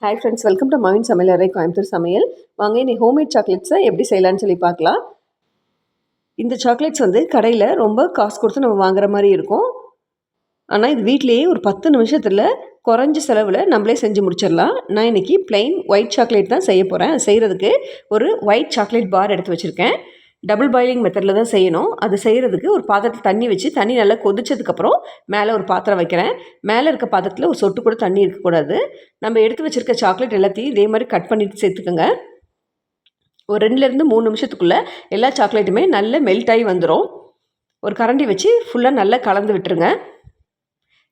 Hi friends, welcome to அம்மாவின் சமையலறை கோயம்புத்தூர் சமையல். வாங்க இன்னைக்கு ஹோம்மேட் சாக்லேட்ஸை எப்படி செய்யலான்னு சொல்லி பார்க்கலாம். இந்த சாக்லேட்ஸ் கடையில் ரொம்ப காசு கொடுத்து நம்ம வாங்குற மாதிரி இருக்கும். ஆனால் இது வீட்லேயே ஒரு 10 நிமிஷத்தில் குறைஞ்ச செலவில் நம்மளே செஞ்சு முடிச்சிடலாம். நான் இன்றைக்கி பிளெயின் ஒயிட் சாக்லேட் தான் செய்ய போகிறேன். அது செய்கிறதுக்கு ஒரு ஒயிட் சாக்லேட் பார் எடுத்து வச்சுருக்கேன். டபுள் பாயிலிங் மெத்தடில் தான் செய்யணும். அது செய்கிறதுக்கு ஒரு பாத்திரத்தில் தண்ணி வச்சு தண்ணி நல்லா கொதிச்சதுக்கப்புறம் மேலே ஒரு பாத்திரம் வைக்கிறேன். மேலே இருக்க பாத்திரத்தில் ஒரு சொட்டு கூட தண்ணி இருக்கக்கூடாது. நம்ம எடுத்து வச்சுருக்க சாக்லேட் எல்லாத்தையும் இதே மாதிரி கட் பண்ணிட்டு சேர்த்துக்கோங்க. ஒரு 2லேருந்து 3 நிமிஷத்துக்குள்ளே எல்லா சாக்லேட்டுமே நல்ல மெல்ட் ஆகி வந்துடும். ஒரு கரண்டி வச்சு ஃபுல்லாக நல்லா கலந்து விட்டுருங்க.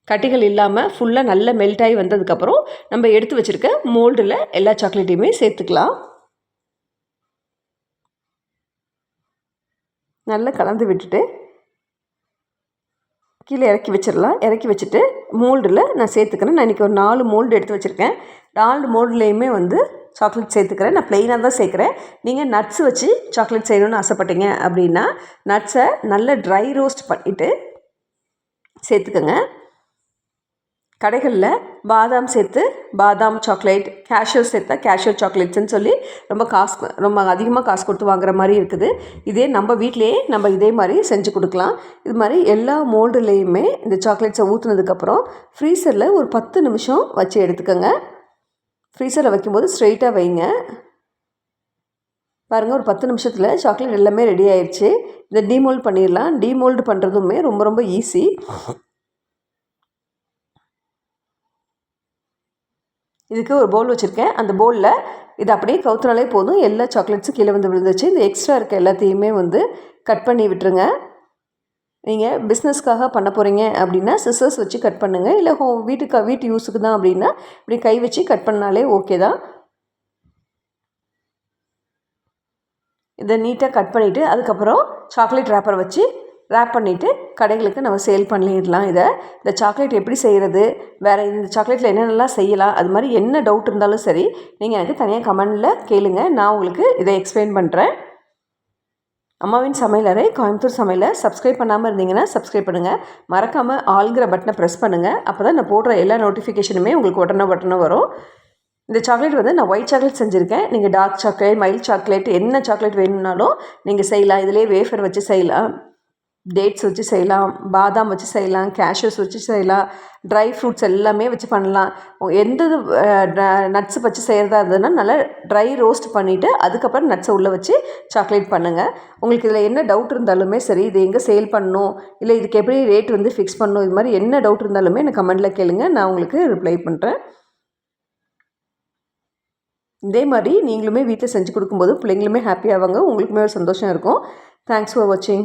கட்டிகள் இல்லாமல் ஃபுல்லாக நல்லா மெல்ட் ஆகி வந்ததுக்கப்புறம் நம்ம எடுத்து வச்சுருக்க மோல்டில் எல்லா சாக்லேட்டையுமே சேர்த்துக்கலாம். நல்லா கலந்து விட்டுட்டு கீழே இறக்கி வச்சிடலாம். இறக்கி வச்சுட்டு மோல்டில் நான் சேர்த்துக்கிறேன். நான் இன்றைக்கி ஒரு 4 மோல்டு எடுத்து வச்சுருக்கேன். 4 மோல்டுலேயுமே சாக்லேட் சேர்த்துக்கிறேன். நான் ப்ளெயினாக தான் சேர்க்குறேன். நீங்கள் நட்ஸ் வச்சு சாக்லேட் செய்யணுன்னு ஆசைப்பட்டீங்க அப்படின்னா நட்ஸை நல்லா ட்ரை ரோஸ்ட் பண்ணிவிட்டு சேர்த்துக்கோங்க. கடைகளில் பாதாம் சேர்த்து பாதாம் சாக்லேட், கேஷ்யூ சேர்த்தா கேஷ்யூ சாக்லேட்ஸ்ன்னு சொல்லி ரொம்ப அதிகமாக காசு கொடுத்து வாங்குற மாதிரி இருக்குது. இதே நம்ம வீட்டிலையே நம்ம இதே மாதிரி செஞ்சு கொடுக்கலாம். இது மாதிரி எல்லா மோல்டுலேயுமே இந்த சாக்லேட்ஸை ஊற்றுனதுக்கப்புறம் ஃப்ரீசரில் ஒரு 10 நிமிஷம் வச்சு எடுத்துக்கோங்க. ஃப்ரீசரில் வைக்கும்போது ஸ்ட்ரெயிட்டாக வைங்க. பாருங்கள், ஒரு 10 நிமிஷத்தில் சாக்லேட் எல்லாமே ரெடி ஆயிடுச்சு. இதை டீமோல்ட் பண்ணிடலாம். டீமோல்டு பண்ணுறதுமே ரொம்ப ரொம்ப ஈஸி. இதுக்கு ஒரு பவுல் வச்சுருக்கேன். அந்த பவுலில் இது அப்படியே கவுத்துனாலே போதும். எல்லா சாக்லேட்ஸும் கீழே விழுந்துச்சு. இந்த எக்ஸ்ட்ரா இருக்க எல்லாத்தையுமே கட் பண்ணி விட்டுருங்க. நீங்கள் பிஸ்னஸ்க்காக பண்ண போகிறீங்க அப்படின்னா சிசர்ஸ் வச்சு கட் பண்ணுங்கள். இல்லை வீட்டு யூஸுக்கு தான் அப்படின்னா இப்படி கை வச்சு கட் பண்ணாலே ஓகே தான். இதை நீட்டாக கட் பண்ணிவிட்டு அதுக்கப்புறம் சாக்லேட் ரேப்பரை வச்சு ரேப் பண்ணிவிட்டு கடைகளுக்கு நம்ம சேல் பண்ணிடலாம். இந்த சாக்லேட் எப்படி செய்கிறது, வேறு இந்த சாக்லேட்டில் என்னென்னலாம் செய்யலாம், அது மாதிரி என்ன டவுட் இருந்தாலும் சரி நீங்கள் எனக்கு தனியாக கமெண்டில் கேளுங்க. நான் உங்களுக்கு இதை எக்ஸ்பிளைன் பண்ணுறேன். அம்மாவின் சமையலறை கோயம்புத்தூர் சமையலை சப்ஸ்கிரைப் பண்ணாமல் இருந்தீங்கன்னா சப்ஸ்கிரைப் பண்ணுங்கள். மறக்காமல் ஆல்கிற பட்டனை ப்ரெஸ் பண்ணுங்கள். அப்போ தான் நான் போடுற எல்லா நோட்டிஃபிகேஷனுமே உங்களுக்கு உடனே வரும். இந்த சாக்லேட் நான் ஒயிட் சாக்லேட் செஞ்சுருக்கேன். நீங்கள் டார்க் சாக்லேட், மைல்ட் சாக்லேட், என்ன சாக்லேட் வேணும்னாலும் நீங்கள் செய்யலாம். இதிலே வேஃபர் வச்சு செய்யலாம், டேட்ஸ் வச்சு செய்யலாம், பாதாம் வச்சு செய்யலாம், கேஷ்யூஸ் வச்சு செய்யலாம், ட்ரை ஃப்ரூட்ஸ் எல்லாமே வச்சு பண்ணலாம். எந்த நட்ஸ் வச்சு செய்கிறதா இருந்ததுன்னா நல்லா ட்ரை ரோஸ்ட் பண்ணிவிட்டு அதுக்கப்புறம் நட்ஸை உள்ளே வச்சு சாக்லேட் பண்ணுங்கள். உங்களுக்கு இதில் என்ன டவுட் இருந்தாலுமே சரி, இது எங்கே சேல் பண்ணணும், இல்லை இதுக்கு எப்படி ரேட் ஃபிக்ஸ் பண்ணணும், இது மாதிரி என்ன டவுட் இருந்தாலுமே எனக்கு கமெண்டில் கேளுங்க. நான் உங்களுக்கு ரிப்ளை பண்ணுறேன். இதே மாதிரி நீங்களுமே வீட்டில் செஞ்சு கொடுக்கும்போது பிள்ளைங்களுமே ஹாப்பியாவாங்க, உங்களுக்குமே ஒரு சந்தோஷம் இருக்கும். தேங்க்ஸ் ஃபார் வாட்சிங்.